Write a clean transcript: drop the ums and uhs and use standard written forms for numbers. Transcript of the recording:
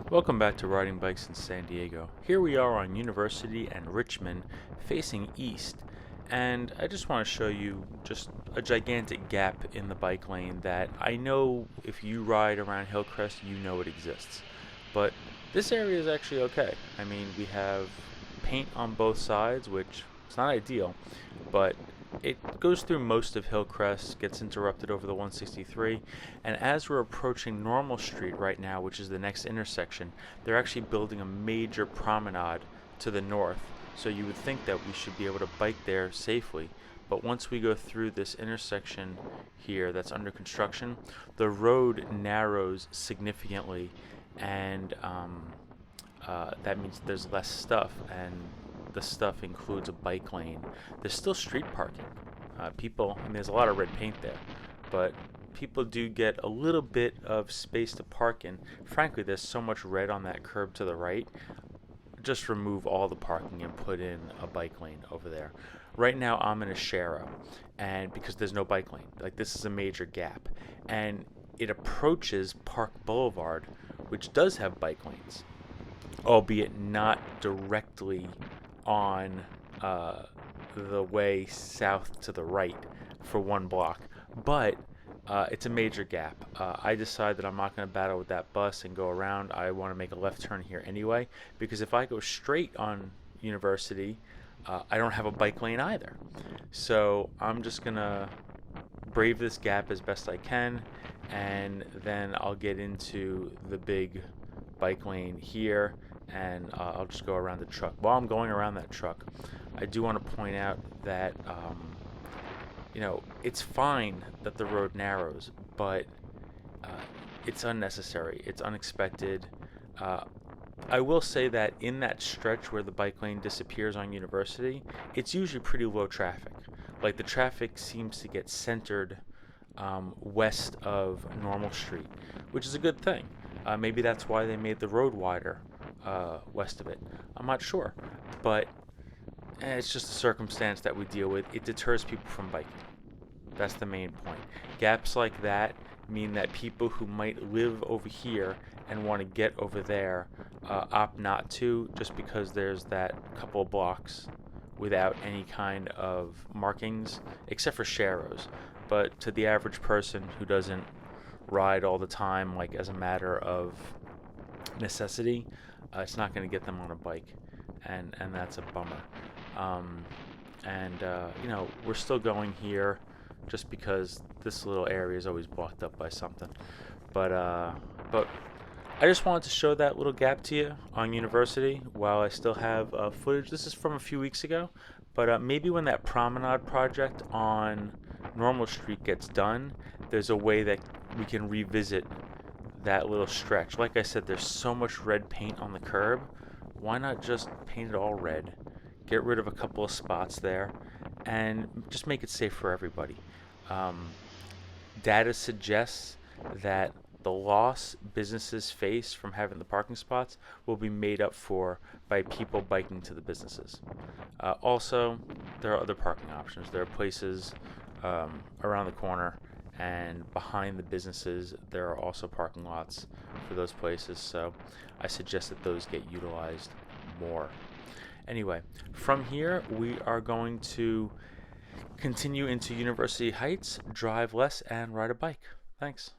Welcome back to Riding Bikes in San Diego. Here we are on University and Richmond, facing east, and I just want to show you just a gigantic gap in the bike lane that I know if you ride around Hillcrest, you know it exists. But this area is actually okay. I mean, we have paint on both sides, which it's not ideal, but it goes through most of Hillcrest, gets interrupted over the 163, and as we're approaching Normal Street right now, which is the next intersection, they're actually building a major promenade to the north, so you would think that we should be able to bike there safely. But once we go through this intersection here that's under construction, the road narrows significantly, and that means there's less stuff, and the stuff includes a bike lane. There's still street parking. People, I mean, there's a lot of red paint there, but people do get a little bit of space to park in. Frankly, there's so much red on that curb to the right. Just remove all the parking and put in a bike lane over there. Right now, I'm in a sharrow, and because there's no bike lane, like this is a major gap, and it approaches Park Blvd, which does have bike lanes, albeit not directly on the way south to the right for one block, but it's a major gap. I decided that I'm not going to battle with that bus and go around. I want to make a left turn here anyway, because if I go straight on University, I don't have a bike lane either. So I'm just going to brave this gap as best I can, and then I'll get into the big bike lane here, and I'll just go around the truck. While I'm going around that truck, I do want to point out that it's fine that the road narrows, but it's unnecessary. It's unexpected. I will say that in that stretch where the bike lane disappears on University, it's usually pretty low traffic. Like the traffic seems to get centered west of Normal Street, which is a good thing. Maybe that's why they made the road wider west of it. I'm not sure, but it's just a circumstance that we deal with. It deters people from biking. That's the main point. Gaps like that mean that people who might live over here and want to get over there opt not to, just because there's that couple of blocks without any kind of markings, except for sharrows. But to the average person who doesn't ride all the time, like as a matter of necessity, it's not going to get them on a bike, and that's a bummer. We're still going here just because this little area is always blocked up by something. But I just wanted to show that little gap to you on University while I still have footage. This is from a few weeks ago, but maybe when that promenade project on Normal Street gets done, there's a way that we can revisit that little stretch. Like I said, there's so much red paint on the curb. Why not just paint it all red? Get rid of a couple of spots there and just make it safe for everybody. Data suggests that the loss businesses face from having the parking spots will be made up for by people biking to the businesses. Also, there are other parking options. There are places around the corner and behind the businesses. There are also parking lots for those places, so I suggest that those get utilized more. Anyway, from here we are going to continue into University Heights, drive less, and ride a bike. Thanks.